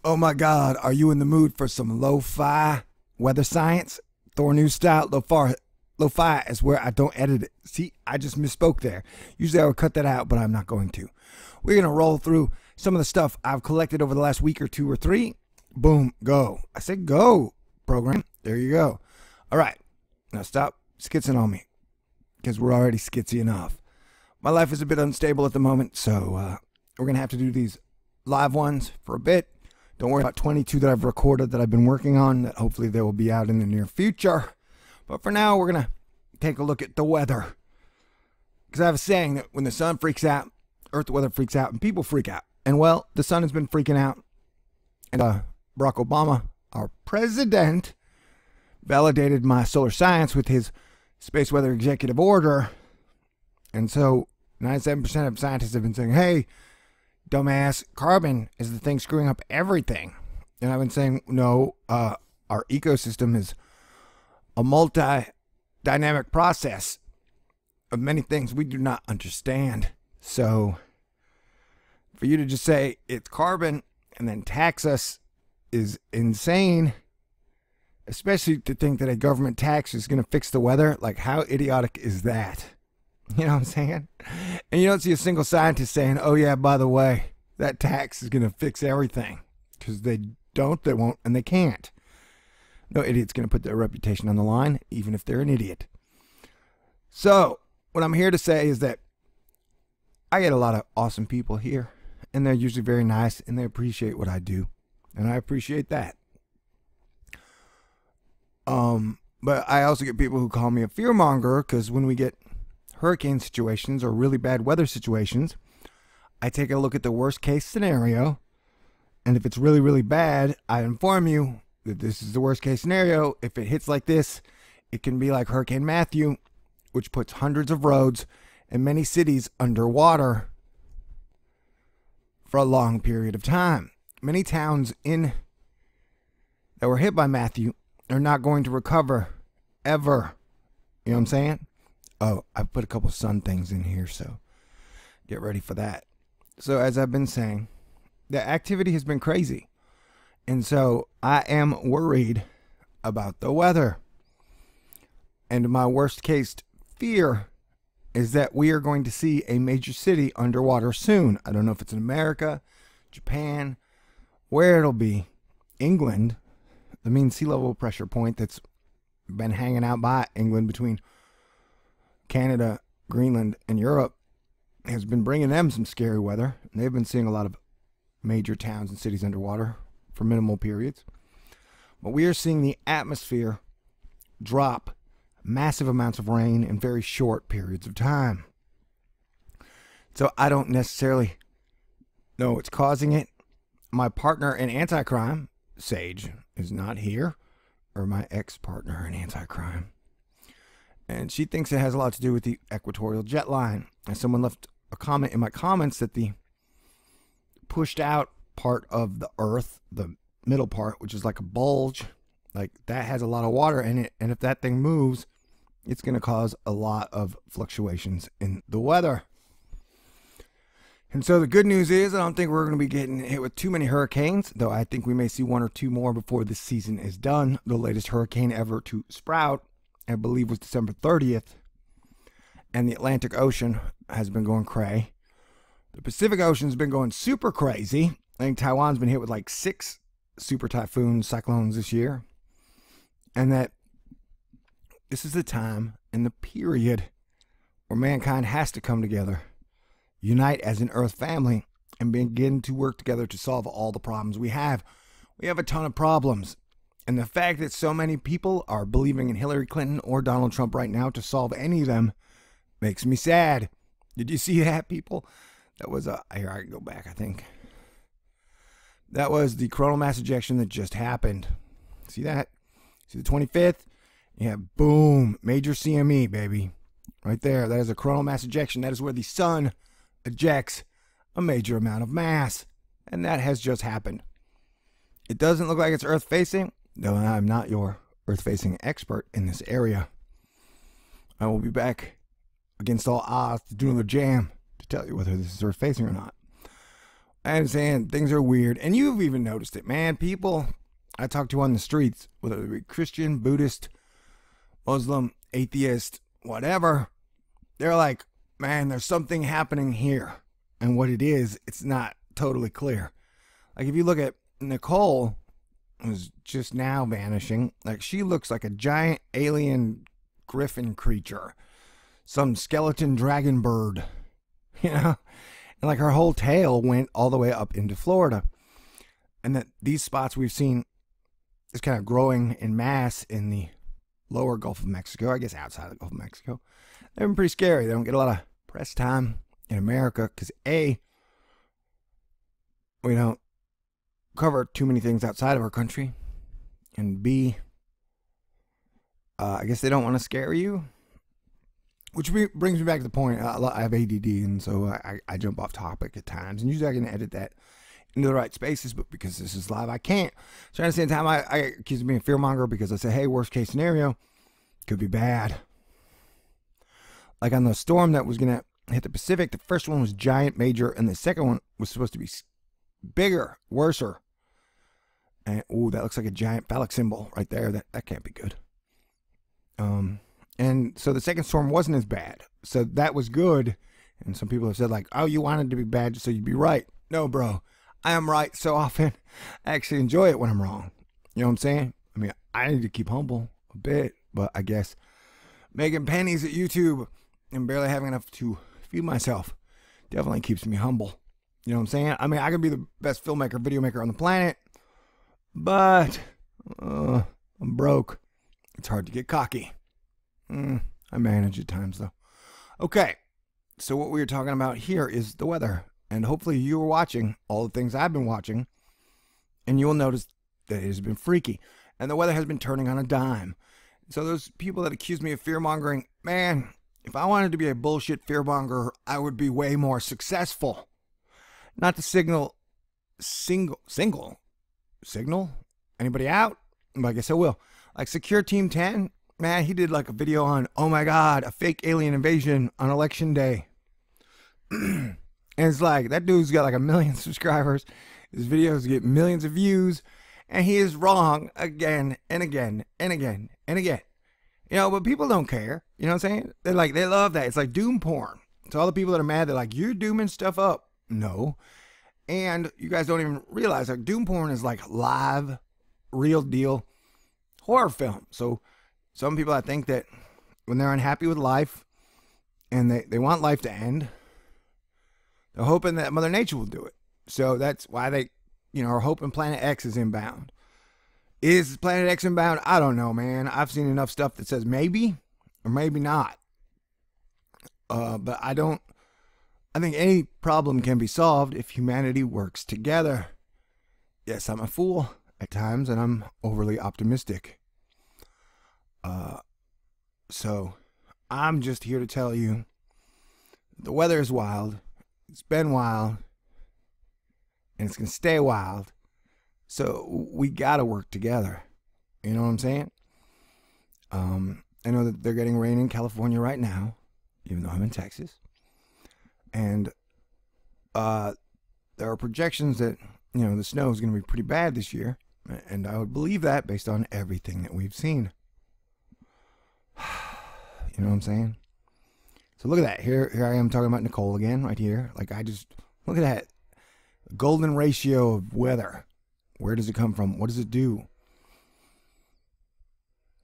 Oh my God, are you in the mood for some lo-fi weather science? THORnews style lo-fi is where I don't edit it. See, I just misspoke there. Usually I would cut that out, but I'm not going to. We're going to roll through some of the stuff I've collected over the last week or two or three. Boom, go. I said go, program. There you go. All right, now stop skitzing on me because we're already skitsy enough. My life is a bit unstable at the moment, so we're going to have to do these live ones for a bit. Don't worry about 22 that I've recorded that I've been working on, that hopefully they will be out in the near future. But for now, we're going to take a look at the weather. Because I have a saying that when the sun freaks out, earth weather freaks out, and people freak out. And well, the sun has been freaking out. And Barack Obama, our president, validated my solar science with his space weather executive order. And so 97% of scientists have been saying, hey, dumbass, carbon is the thing screwing up everything. And I've been saying, no, our ecosystem is a multi-dynamic process of many things we do not understand. So for you to just say it's carbon and then tax us is insane, especially to think that a government tax is going to fix the weather. Like, how idiotic is that? You know what I'm saying? And you don't see a single scientist saying, oh yeah, by the way, that tax is going to fix everything. Because they don't, they won't, and they can't. No idiot's going to put their reputation on the line, even if they're an idiot. So, what I'm here to say is that I get a lot of awesome people here, and they're usually very nice, and they appreciate what I do. And I appreciate that. But I also get people who call me a fearmonger, because when we get hurricane situations or really bad weather situations, I take a look at the worst case scenario, and if it's really, really bad, I inform you that this is the worst case scenario. If it hits like this, it can be like Hurricane Matthew, which puts hundreds of roads and many cities underwater for a long period of time. Many towns that were hit by Matthew are not going to recover ever. You know what I'm saying? Oh, I put a couple sun things in here, so get ready for that. So as I've been saying, the activity has been crazy. And so I am worried about the weather. And my worst case fear is that we are going to see a major city underwater soon. I don't know if it's in America, Japan, where it'll be. England, the mean sea level pressure point that's been hanging out by England between Canada, Greenland, and Europe has been bringing them some scary weather. And they've been seeing a lot of major towns and cities underwater for minimal periods. But we are seeing the atmosphere drop massive amounts of rain in very short periods of time. So I don't necessarily know what's causing it. My partner in anti-crime, Sage, is not here, or my ex-partner in anti-crime. And she thinks it has a lot to do with the equatorial jet line. And someone left a comment in my comments that the pushed out part of the earth, the middle part, which is like a bulge, like that has a lot of water in it. And if that thing moves, it's going to cause a lot of fluctuations in the weather. And so the good news is I don't think we're going to be getting hit with too many hurricanes, though I think we may see one or two more before this season is done. The latest hurricane ever to sprout, I believe, was December 30th. And the Atlantic Ocean has been going cray. The Pacific Ocean's been going super crazy. I think Taiwan's been hit with like 6 super typhoons, cyclones this year. And that this is the time and the period where mankind has to come together, unite as an Earth family, and begin to work together to solve all the problems we have. We have a ton of problems. And the fact that so many people are believing in Hillary Clinton or Donald Trump right now to solve any of them makes me sad. Did you see that, people? That was here I can go back, I think. That was the coronal mass ejection that just happened. See that? See the 25th? Yeah, boom. Major CME, baby. Right there. That is a coronal mass ejection. That is where the sun ejects a major amount of mass. And that has just happened. It doesn't look like it's Earth-facing. No, I'm not your Earth-facing expert in this area. I will be back against all odds to do another jam to tell you whether this is Earth-facing or not. I understand things are weird, and you've even noticed it, man. People I talk to on the streets, whether they be Christian, Buddhist, Muslim, atheist, whatever, they're like, man, there's something happening here. And what it is, it's not totally clear. Like if you look at Nicole, who's just now vanishing, like she looks like a giant alien griffin creature, some skeleton dragon bird, you know? And like her whole tail went all the way up into Florida. And that these spots we've seen is kind of growing in mass in the lower Gulf of Mexico, I guess outside the Gulf of Mexico. They've been pretty scary. They don't get a lot of press time in America because A, we don't cover too many things outside of our country, and B, I guess they don't want to scare you, which brings me back to the point. I have ADD, and so I jump off topic at times, and usually I can edit that into the right spaces, but because this is live, I can't. So at the same time, I accuse of being a fearmonger because I say, hey, worst case scenario, could be bad. Like on the storm that was going to hit the Pacific, the first one was giant, major, and the second one was supposed to be bigger, worser. And ooh, that looks like a giant phallic symbol right there. That can't be good. And so the second storm wasn't as bad. So that was good. And some people have said like, oh, you wanted to be bad just so you'd be right. No, bro. I am right so often. I actually enjoy it when I'm wrong. You know what I'm saying? I mean, I need to keep humble a bit, but I guess making pennies at YouTube and barely having enough to feed myself definitely keeps me humble. You know what I'm saying? I mean, I could be the best filmmaker, video maker on the planet, but I'm broke. It's hard to get cocky. I manage at times, though. Okay, so what we were talking about here is the weather. And hopefully you were watching all the things I've been watching, and you'll notice that it has been freaky. And the weather has been turning on a dime. So those people that accuse me of fear-mongering, man, if I wanted to be a bullshit fear-monger, I would be way more successful. Not to signal? Anybody out? I guess I will. Like Secure Team 10, man, he did like a video on, oh my God, a fake alien invasion on election day. And it's like, that dude's got like 1 million subscribers. His videos get millions of views. And he is wrong again and again and again and again. You know, but people don't care. You know what I'm saying? They're like, they love that. It's like doom porn. So all the people that are mad, they're like, you're dooming stuff up. No. And you guys don't even realize, like, doom porn is like live, real deal horror film. So some people, I think that when they're unhappy with life and they want life to end, they're hoping that Mother Nature will do it. So that's why they, are hoping Planet X is inbound. Is Planet X inbound? I don't know, man. I've seen enough stuff that says maybe or maybe not. But I think any problem can be solved if humanity works together. Yes, I'm a fool at times, and I'm overly optimistic. So I'm just here to tell you the weather is wild. It's been wild, and it's going to stay wild. So we got to work together. You know what I'm saying? I know that they're getting rain in California right now, even though I'm in Texas. And there are projections that, the snow is going to be pretty bad this year. And I would believe that based on everything that we've seen. You know what I'm saying? So look at that. Here I am talking about Nicole again, right here. Like look at that. Golden ratio of weather. Where does it come from? What does it do?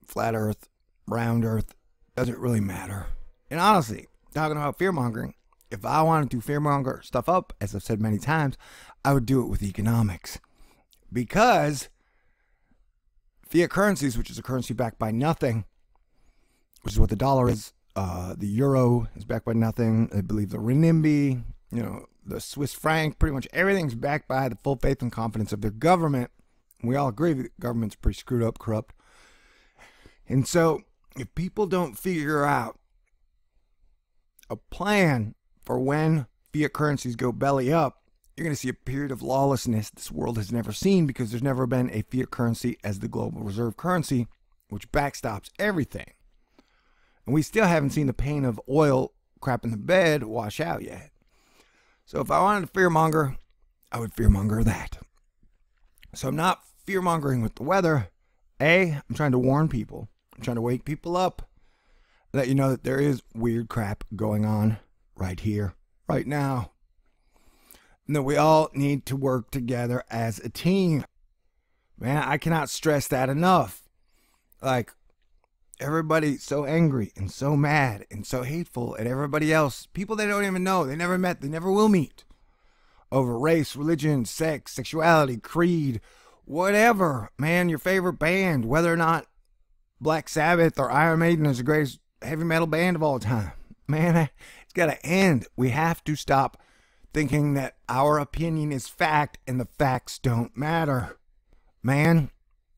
Flat Earth, round Earth, doesn't really matter. And honestly, talking about fear-mongering, if I wanted to fear-monger stuff up, as I've said many times, I would do it with economics. Because fiat currencies, which is a currency backed by nothing, which is what the dollar is, the euro is backed by nothing. I believe the renminbi, the Swiss franc, pretty much everything's backed by the full faith and confidence of their government. We all agree that the government's pretty screwed up, corrupt. And so if people don't figure out a plan for when fiat currencies go belly up, you're going to see a period of lawlessness this world has never seen, because there's never been a fiat currency as the global reserve currency, which backstops everything. And we still haven't seen the pain of oil crap in the bed wash out yet. So if I wanted to fearmonger, I would fearmonger that. So I'm not fearmongering with the weather. I'm trying to warn people. I'm trying to wake people up. Let you know that there is weird crap going on right here, right now. And that we all need to work together as a team. Man, I cannot stress that enough. Like, everybody's so angry and so mad and so hateful at everybody else. People they don't even know, they never met, they never will meet. Over race, religion, sex, sexuality, creed, whatever. Man, your favorite band, whether or not Black Sabbath or Iron Maiden is the greatest heavy metal band of all time. Man, it's got to end. We have to stop thinking that our opinion is fact and the facts don't matter. Man,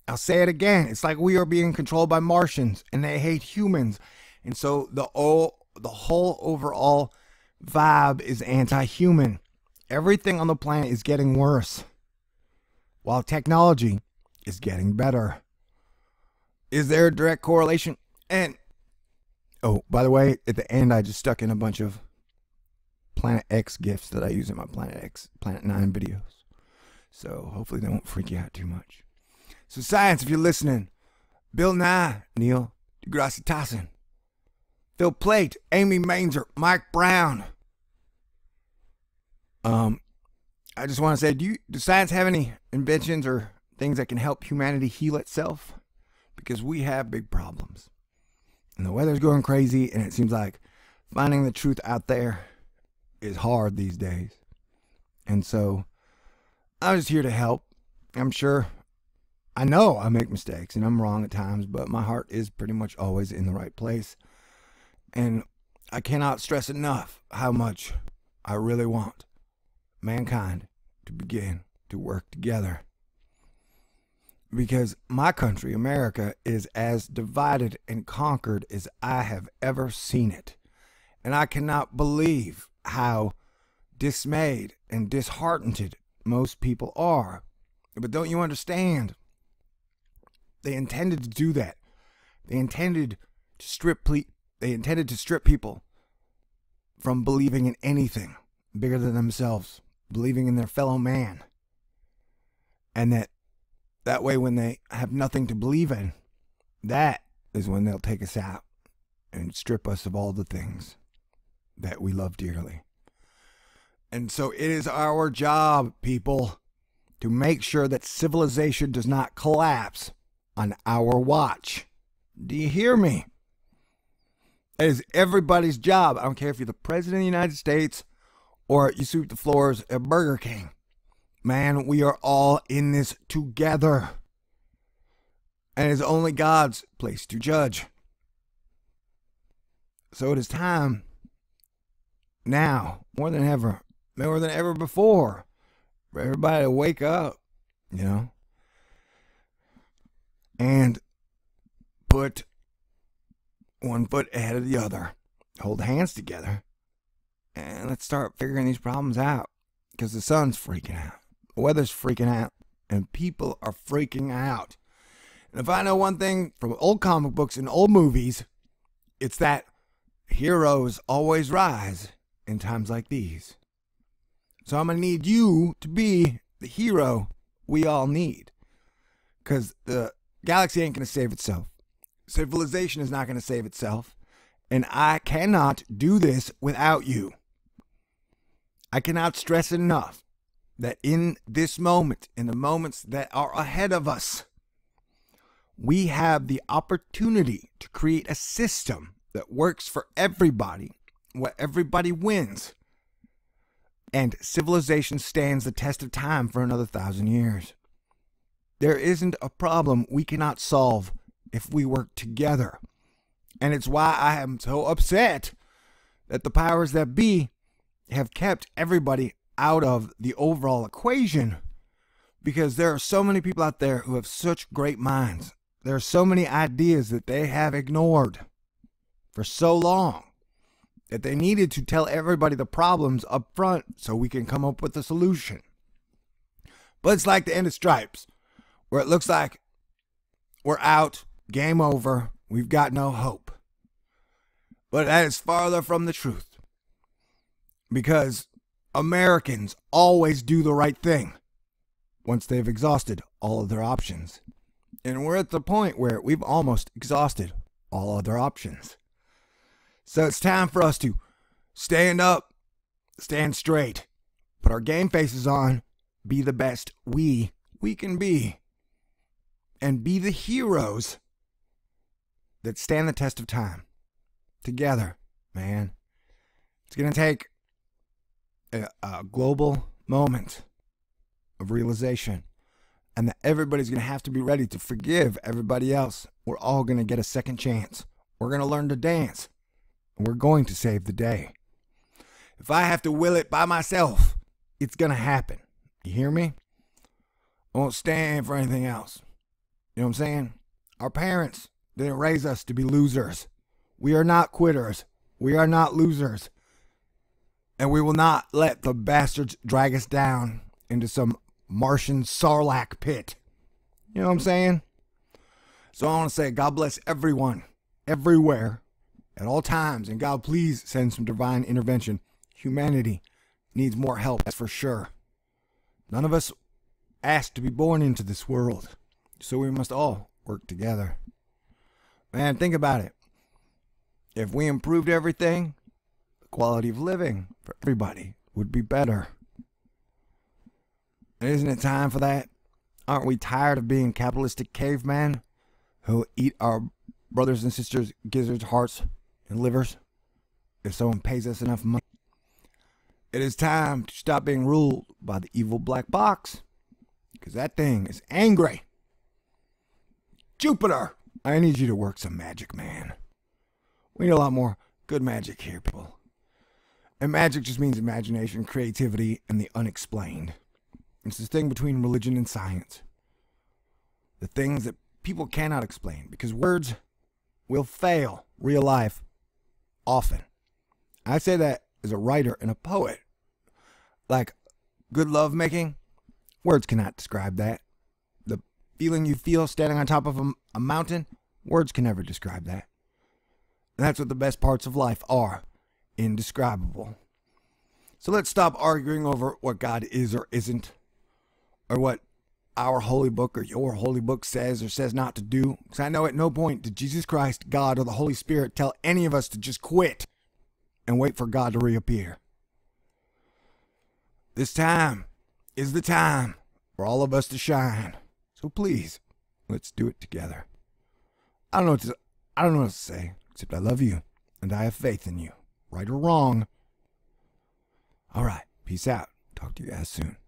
I'll say it again. It's like we are being controlled by Martians and they hate humans. And so the whole overall vibe is anti-human. Everything on the planet is getting worse while technology is getting better. Is there a direct correlation? And, oh, by the way, at the end, I just stuck in a bunch of Planet X GIFs that I use in my Planet 9 videos. So hopefully they won't freak you out too much. So science, if you're listening, Bill Nye, Neil deGrasse Tyson, Phil Plait, Amy Mainzer, Mike Brown. I just want to say, does science have any inventions or things that can help humanity heal itself? Because we have big problems. And the weather's going crazy, and it seems like finding the truth out there is hard these days. And so I'm just here to help. I'm sure, I know I make mistakes and I'm wrong at times, but my heart is pretty much always in the right place. And I cannot stress enough how much I really want mankind to begin to work together. Because my country, America, is as divided and conquered as I have ever seen it. And I cannot believe how dismayed and disheartened most people are. But don't you understand? They intended to do that. They intended to strip people from believing in anything bigger than themselves, believing in their fellow man. And that way, when they have nothing to believe in, that is when they'll take us out and strip us of all the things that we love dearly. And so it is our job, people, to make sure that civilization does not collapse on our watch. Do you hear me? It is everybody's job. I don't care if you're the president of the United States or you sweep the floors at Burger King. Man, we are all in this together. And it's only God's place to judge. So it is time now, more than ever before, for everybody to wake up, and put one foot ahead of the other. Hold hands together. And let's start figuring these problems out. Because the sun's freaking out. The weather's freaking out. And people are freaking out. And if I know one thing from old comic books and old movies, it's that heroes always rise in times like these. So I'm going to need you to be the hero we all need. Because the galaxy ain't going to save itself. Civilization is not going to save itself. And I cannot do this without you. I cannot stress enough that in this moment, in the moments that are ahead of us, we have the opportunity to create a system that works for everybody, where everybody wins. And civilization stands the test of time for another 1,000 years. There isn't a problem we cannot solve if we work together. And it's why I am so upset that the powers that be have kept everybody out of the overall equation, because there are so many people out there who have such great minds. There are so many ideas that they have ignored for so long that they needed to tell everybody the problems up front so we can come up with a solution. But it's like the end of Stripes, where it looks like we're out, game over, we've got no hope. But that is farther from the truth. Because Americans always do the right thing once they've exhausted all of their options. And we're at the point where we've almost exhausted all other options. So it's time for us to stand up, stand straight, put our game faces on, be the best we can be, and be the heroes that stand the test of time. Together, man. It's going to take a global moment of realization, and that everybody's going to have to be ready to forgive everybody else. We're all going to get a second chance. We're going to learn to dance, and we're going to save the day. If I have to will it by myself, it's going to happen. You hear me? I won't stand for anything else. You know what I'm saying? Our parents didn't raise us to be losers. We are not quitters. We are not losers. And we will not let the bastards drag us down into some Martian Sarlacc pit. You know what I'm saying? So I want to say, God bless everyone, everywhere, at all times. And God, please send some divine intervention. Humanity needs more help, that's for sure. None of us asked to be born into this world. So we must all work together. Man, think about it. If we improved everything, the quality of living for everybody would be better. And isn't it time for that? Aren't we tired of being capitalistic cavemen who eat our brothers and sisters' gizzards, hearts, and livers if someone pays us enough money? It is time to stop being ruled by the evil black box, because that thing is angry. Jupiter, I need you to work some magic, man. We need a lot more good magic here, people. And magic just means imagination, creativity, and the unexplained. It's this thing between religion and science. The things that people cannot explain, because words will fail real life often. I say that as a writer and a poet. Like good love making, words cannot describe that. The feeling you feel standing on top of a mountain, words can never describe that. And that's what the best parts of life are, indescribable. So let's stop arguing over what God is or isn't, or what our holy book or your holy book says or says not to do. Because I know at no point did Jesus Christ, God, or the Holy Spirit tell any of us to just quit and wait for God to reappear. This time is the time for all of us to shine. So please, let's do it together. I don't know what to say, except I love you, and I have faith in you, right or wrong. All right, peace out. Talk to you guys soon.